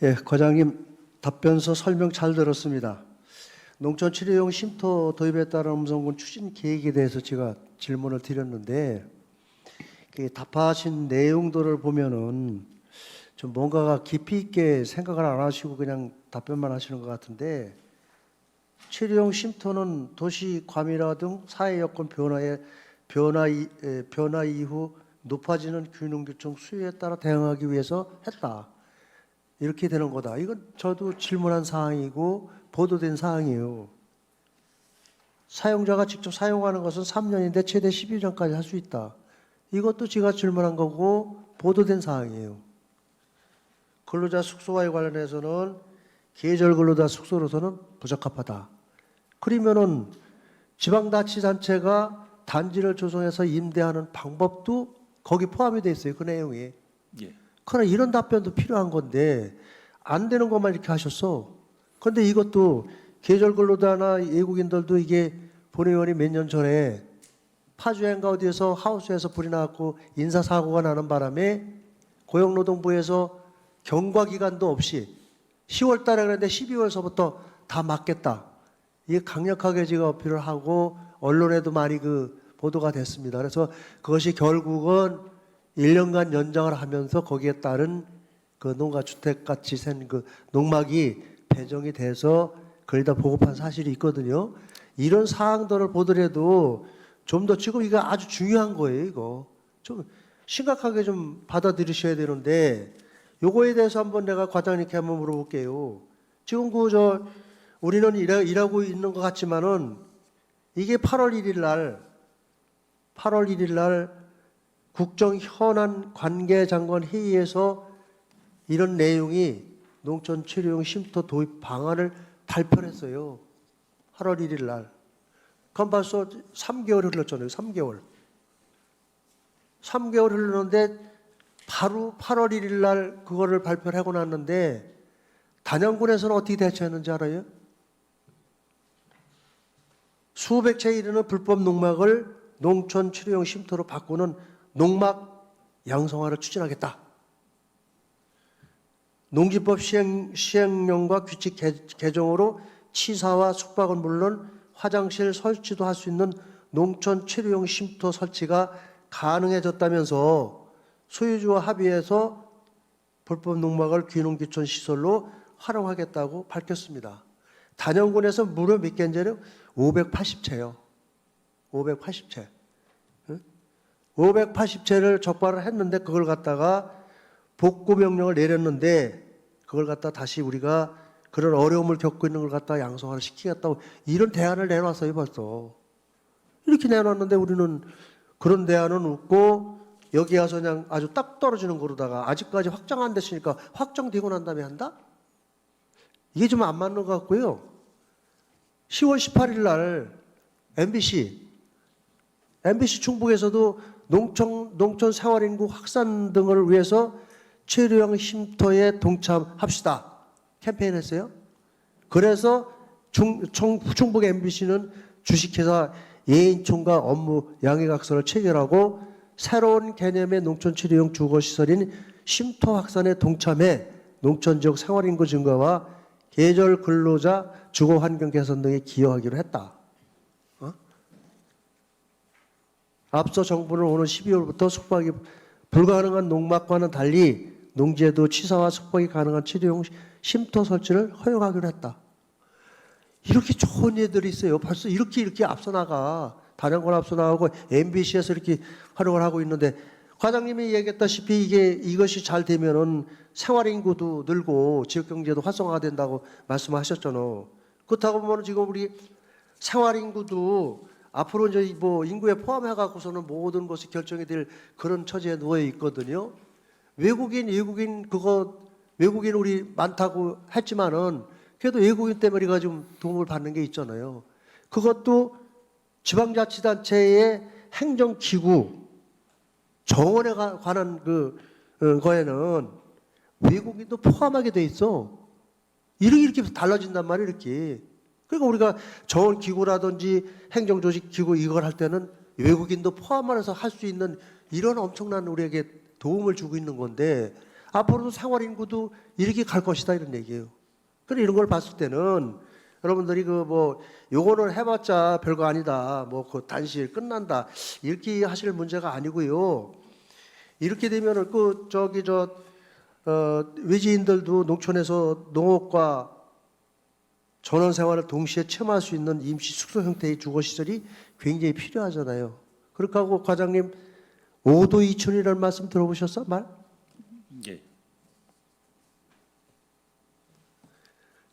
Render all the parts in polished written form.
예, 과장님 답변서 설명 잘 들었습니다. 농촌 치료용 쉼터 도입에 따른 음성군 추진 계획에 대해서 제가 질문을 드렸는데 그 답하신 내용들을 보면은 좀 뭔가가 깊이 있게 생각을 안 하시고 그냥 답변만 하시는 것 같은데 치료용 쉼터는 도시 과밀화 등 사회 여건 변화 이후 높아지는 균형규청 수요에 따라 대응하기 위해서 했다. 이렇게 되는 거다. 이건 저도 질문한 사항이고 보도된 사항이에요. 사용자가 직접 사용하는 것은 3년인데 최대 12년까지 할 수 있다. 이것도 제가 질문한 거고 보도된 사항이에요. 근로자 숙소와에 관련해서는 계절 근로자 숙소로서는 부적합하다. 그러면은 지방자치단체가 단지를 조성해서 임대하는 방법도 거기 포함이 돼 있어요. 그 내용이. 예. 그러나 이런 답변도 필요한 건데 안 되는 것만 이렇게 하셨어. 그런데 이것도 계절 근로자나 외국인들도 이게 본의원이 몇 년 전에 파주행가 어디에서 하우스에서 불이 나고 인사사고가 나는 바람에 고용노동부에서 경과 기간도 없이 10월 달에 그랬는데 12월서부터 다 막겠다. 이게 강력하게 지금 어필을 하고 언론에도 많이 그 보도가 됐습니다. 그래서 그것이 결국은 1년간 연장을 하면서 거기에 따른 그 농가주택같이 센 그 농막이 배정이 돼서 거의 다 보급한 사실이 있거든요. 이런 사항들을 보더라도 좀 더 지금 이거 아주 중요한 거예요. 이거 좀 심각하게 좀 받아들이셔야 되는데 요거에 대해서 한번 내가 과장님께 한번 물어볼게요. 지금 우리는 일하고 있는 것 같지만은 이게 8월 1일 날 국정 현안 관계장관 회의에서 이런 내용이 농촌 치료용 쉼터 도입 방안을 발표를 했어요. 8월 1일 날. 그럼 벌써 3개월 흘렀잖아요. 3개월. 3개월 흘렀는데 바로 8월 1일 날 그거를 발표를 하고 났는데 단양군에서는 어떻게 대처했는지 알아요? 수백 채에 이르는 불법 농막을 농촌 치료용 쉼터로 바꾸는 농막 양성화를 추진하겠다. 농지법 시행령과 규칙 개정으로 치사와 숙박은 물론 화장실 설치도 할 수 있는 농촌 치료용 쉼터 설치가 가능해졌다면서 소유주와 합의해서 불법 농막을 귀농귀촌 시설로 활용하겠다고 밝혔습니다. 단연군에서 무려 몇 개인지요? 580채요. 580채. 580채를 적발을 했는데 그걸 갖다가 복구 명령을 내렸는데 그걸 갖다 다시 우리가 그런 어려움을 겪고 있는 걸 갖다 양성화를 시키겠다고 이런 대안을 내놨어요. 벌써 이렇게 내놨는데 우리는 그런 대안은 없고 여기 와서 그냥 아주 딱 떨어지는 거로다가 아직까지 확정 안 됐으니까 확정되고 난 다음에 한다? 이게 좀 안 맞는 것 같고요. 10월 18일 날 MBC 충북에서도 농촌 생활인구 확산 등을 위해서 치료용 쉼터에 동참합시다. 캠페인 했어요. 그래서 충북 MBC는 주식회사 예인총과 업무 양해각서를 체결하고 새로운 개념의 농촌 치료용 주거시설인 쉼터 확산에 동참해 농촌 지역 생활인구 증가와 계절 근로자 주거 환경 개선 등에 기여하기로 했다. 앞서 정부는 오는 12월부터 숙박이 불가능한 농막과는 달리 농지에도 치사와 숙박이 가능한 치료용 쉼터 설치를 허용하기로 했다. 이렇게 좋은 예들이 있어요. 벌써 이렇게 앞서 나가. 단연권 앞서 나가고 MBC에서 이렇게 활용을 하고 있는데 과장님이 얘기했다시피 이것이 잘 되면은 생활인구도 늘고 지역경제도 활성화가 된다고 말씀하셨잖아요. 그렇다고 보면 지금 우리 생활인구도 앞으로 이제 뭐 인구에 포함해 갖고서는 모든 것이 결정이 될 그런 처지에 놓여 있거든요. 외국인 우리 많다고 했지만은 그래도 외국인 때문에 우리가 좀 도움을 받는 게 있잖아요. 그것도 지방자치단체의 행정기구 정원에 관한 거에는 외국인도 포함하게 돼 있어. 이렇게 달라진단 말이에요. 이렇게. 그러니까 우리가 정원기구라든지 행정조직기구 이걸 할 때는 외국인도 포함해서 할 수 있는 이런 엄청난 우리에게 도움을 주고 있는 건데 앞으로도 생활 인구도 이렇게 갈 것이다 이런 얘기예요. 그래 이런 걸 봤을 때는 여러분들이 그 뭐 요거는 해봤자 별거 아니다. 뭐 그 단시일 끝난다. 이렇게 하실 문제가 아니고요. 이렇게 되면은 그 저기 외지인들도 농촌에서 농업과 전원 생활을 동시에 체험할 수 있는 임시 숙소 형태의 주거 시설이 굉장히 필요하잖아요. 그렇게 하고 과장님 5도 2촌이라는 말씀 들어보셨어? 말? 예.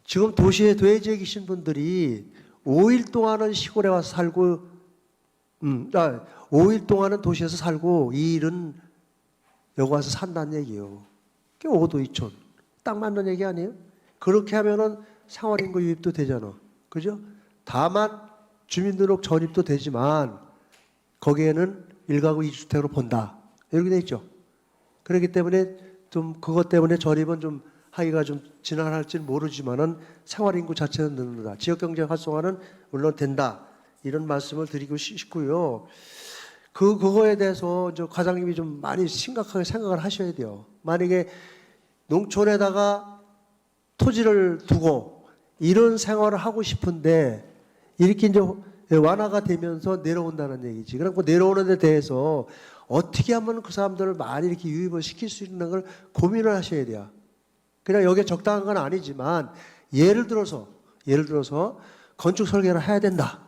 지금 도시에 도해지에 계신 분들이 5일 동안은 시골에 와서 살고 5일 동안은 도시에서 살고 2일은 여기 와서 산다는 얘기예요. 그게 5도 2촌. 딱 맞는 얘기 아니에요? 그렇게 하면은 생활인구 유입도 되잖아. 그죠? 다만 주민등록 전입도 되지만 거기에는 1가구 2주택으로 본다. 이렇게 돼 있죠. 그렇기 때문에 좀 그것 때문에 전입은 좀 하기가 좀 지난할지는 모르지만은 생활인구 자체는 늘는다. 지역경제 활성화는 물론 된다. 이런 말씀을 드리고 싶고요. 그거에 대해서 저 과장님이 좀 많이 심각하게 생각을 하셔야 돼요. 만약에 농촌에다가 토지를 두고 이런 생활을 하고 싶은데 이렇게 이제 완화가 되면서 내려온다는 얘기지. 그러니까 내려오는 데 대해서 어떻게 하면 그 사람들을 많이 이렇게 유입을 시킬 수 있는 걸 고민을 하셔야 돼요. 그냥 여기에 적당한 건 아니지만 예를 들어서 건축 설계를 해야 된다.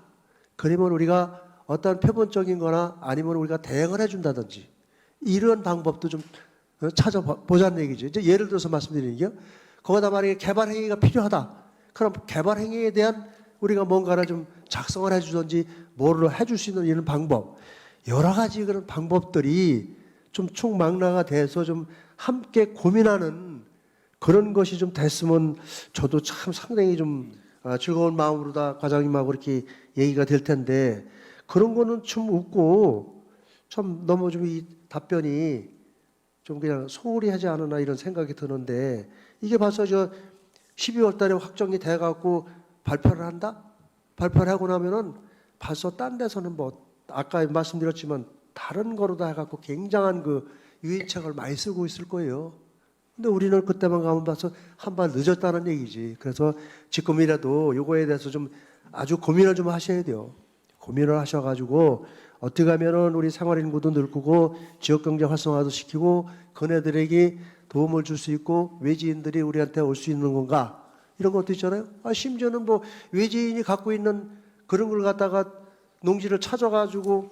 그러면 우리가 어떤 표본적인 거나 아니면 우리가 대응을 해준다든지 이런 방법도 좀 찾아보자는 얘기죠. 이제 예를 들어서 말씀드리는 게요. 거기다 만약에 개발 행위가 필요하다. 그럼 개발 행위에 대한 우리가 뭔가를 좀 작성을 해주든지 뭐를 해줄 수 있는 이런 방법. 여러 가지 그런 방법들이 좀 총망라가 돼서 좀 함께 고민하는 그런 것이 좀 됐으면 저도 참 상당히 좀 즐거운 마음으로 다 과장님하고 이렇게 얘기가 될 텐데 그런 거는 좀 웃고 참 너무 좀 이 답변이 좀 그냥 소홀히 하지 않았나 이런 생각이 드는데 이게 벌써 저 12월 달에 확정이 돼 갖고 발표를 한다? 발표를 하고 나면은 벌써 딴 데서는 뭐 아까 말씀드렸지만 다른 거로다 해 갖고 굉장한 그 유인책을 많이 쓰고 있을 거예요. 근데 우리는 그때만 가면 봐서 한 발 늦었다는 얘기지. 그래서 지금이라도 요거에 대해서 좀 아주 고민을 좀 하셔야 돼요. 고민을 하셔가지고 어떻게 하면은 우리 생활인구도 늘고 지역경제 활성화도 시키고 그네들에게 도움을 줄 수 있고 외지인들이 우리한테 올 수 있는 건가 이런 것도 있잖아요. 심지어는 뭐 외지인이 갖고 있는 그런 걸 갖다가 농지를 찾아가지고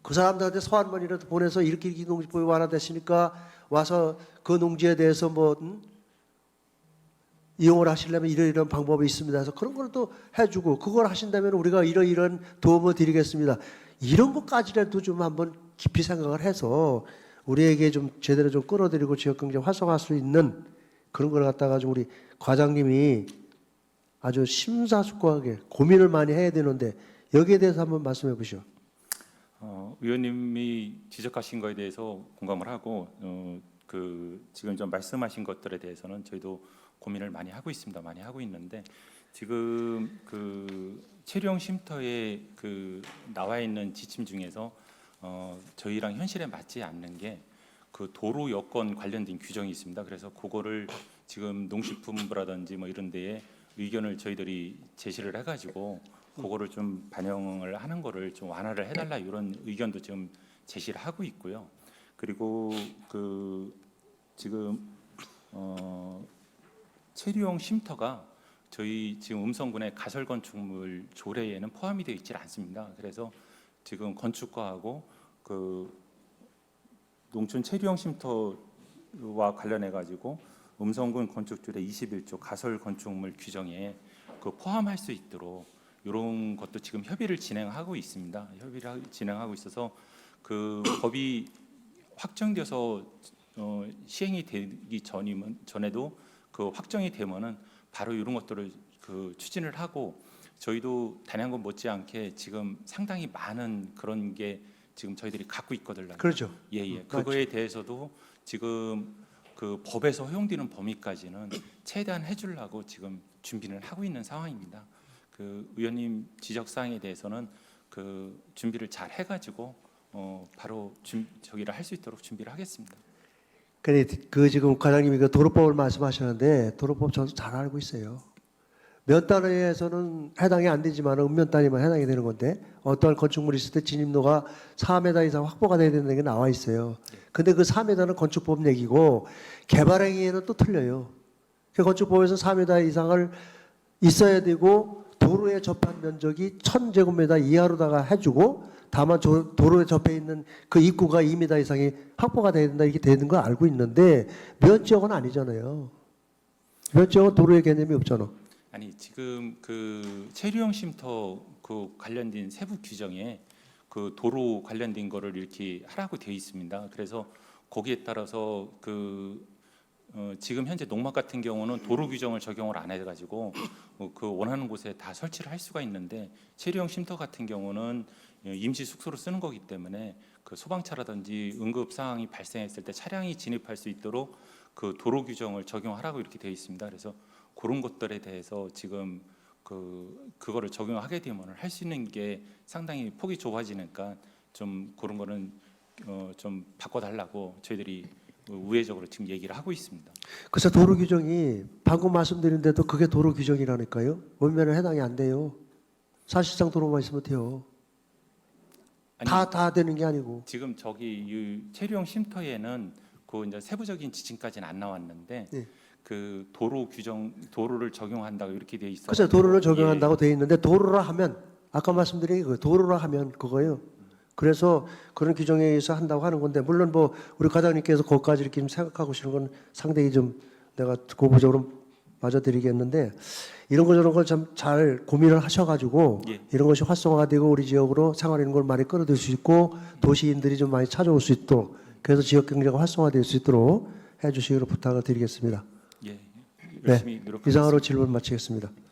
그 사람들한테 서한번이라도 보내서 이렇게 농지법이 완화됐으니까 와서 그 농지에 대해서 뭐 이용을 하시려면 이런 방법이 있습니다 해서 그런 걸 또 해주고 그걸 하신다면 우리가 이런 도움을 드리겠습니다. 이런 것까지라도 좀 한번 깊이 생각을 해서 우리에게 좀 제대로 좀 끌어들이고 지역경제 활성화할 수 있는 그런 걸 갖다가 좀 우리 과장님이 아주 심사숙고하게 고민을 많이 해야 되는데 여기에 대해서 한번 말씀해 보시죠. 의원님이 지적하신 거에 대해서 공감을 하고 지금 좀 말씀하신 것들에 대해서는 저희도 고민을 많이 하고 있습니다. 많이 하고 있는데 지금 그 체류형 쉼터에 나와 있는 지침 중에서 저희랑 현실에 맞지 않는 게 그 도로 여건 관련된 규정이 있습니다. 그래서 그거를 지금 농식품부라든지 뭐 이런 데에 의견을 저희들이 제시를 해가지고 그거를 좀 반영을 하는 거를 좀 완화를 해달라 이런 의견도 지금 제시를 하고 있고요. 그리고 지금 체류용 쉼터가 저희 지금 음성군의 가설 건축물 조례에는 포함이 되어 있지 않습니다. 그래서 지금 건축과하고 농촌 체류용 쉼터와 관련해 가지고 음성군 건축조례 21조 가설 건축물 규정에 포함할 수 있도록 이런 것도 지금 협의를 진행하고 있습니다. 협의를 진행하고 있어서 그 법이 확정돼서 시행이 되기 전에도 그 확정이 되면은 바로 이런 것들을 추진을 하고 저희도 단양군 못지않게 지금 상당히 많은 그런 게 지금 저희들이 갖고 있거든요. 그렇죠. 예. 그거에 대해서도 지금 그 법에서 허용되는 범위까지는 최대한 해주려고 지금 준비를 하고 있는 상황입니다. 그 의원님 지적 사항에 대해서는 그 준비를 잘 해가지고 바로 저기를 할 수 있도록 준비를 하겠습니다. 그 지금 과장님이 그 도로법을 말씀하시는데 도로법 저도 잘 알고 있어요. 면 단위에서는 해당이 안 되지만 읍면 단위만 해당이 되는 건데 어떠한 건축물이 있을 때 진입로가 4m 이상 확보가 돼야 된다는 게 나와 있어요. 근데 그 4m는 건축법 얘기고 개발 행위에는 또 틀려요. 그 건축법에서 4m 이상을 있어야 되고 도로에 접한 면적이 1000제곱미터 이하로다가 해주고 다만 도로에 접해 있는 그 입구가 2m 이상이 확보가 돼야 된다 이게 되는 거 알고 있는데 면 지역은 아니잖아요. 면 지역은 도로의 개념이 없잖아. 아니 지금 그 체류형 쉼터 그 관련된 세부 규정에 그 도로 관련된 거를 이렇게 하라고 되어 있습니다. 그래서 거기에 따라서 지금 현재 농막 같은 경우는 도로 규정을 적용을 안 해가지고 그 원하는 곳에 다 설치를 할 수가 있는데 체류형 쉼터 같은 경우는 임시 숙소로 쓰는 거기 때문에 그 소방차라든지 응급 상황이 발생했을 때 차량이 진입할 수 있도록 그 도로 규정을 적용하라고 이렇게 되어 있습니다. 그래서 그런 것들에 대해서 지금 그거를 적용하게 되면 할 수 있는 게 상당히 폭이 좁아지니까 좀 그런 거는 좀 바꿔달라고 저희들이 우회적으로 지금 얘기를 하고 있습니다. 그래서 도로 규정이 방금 말씀드린데도 그게 도로 규정이라니까요. 원면은 해당이 안 돼요. 사실상 도로만 있으면 돼요. 아니, 다 되는 게 아니고. 지금 저기 이 체류형 쉼터에는 그 이제 세부적인 지침까지는 안 나왔는데 네. 그 도로 규정 도로를 적용한다고 이렇게 돼 있어요. 그래서 도로를 적용한다고 돼 있는데 도로라 하면 아까 말씀드린 그 도로라 하면 그거예요. 그래서 그런 규정에 의해서 한다고 하는 건데 물론 뭐 우리 과장님께서 거기까지 이렇게 좀 생각하고 싶은 건 상당히 좀 내가 고부적으로 맞아드리겠는데 이런 거 저런 걸 참 잘 고민을 하셔가지고 예. 이런 것이 활성화가 되고 우리 지역으로 생활하는 걸 많이 끌어들 수 있고 도시인들이 좀 많이 찾아올 수 있도록 그래서 지역 경제가 활성화될 수 있도록 해주시기로 부탁을 드리겠습니다. 예, 열심히 노력하겠습니다. 이상으로 질문 마치겠습니다.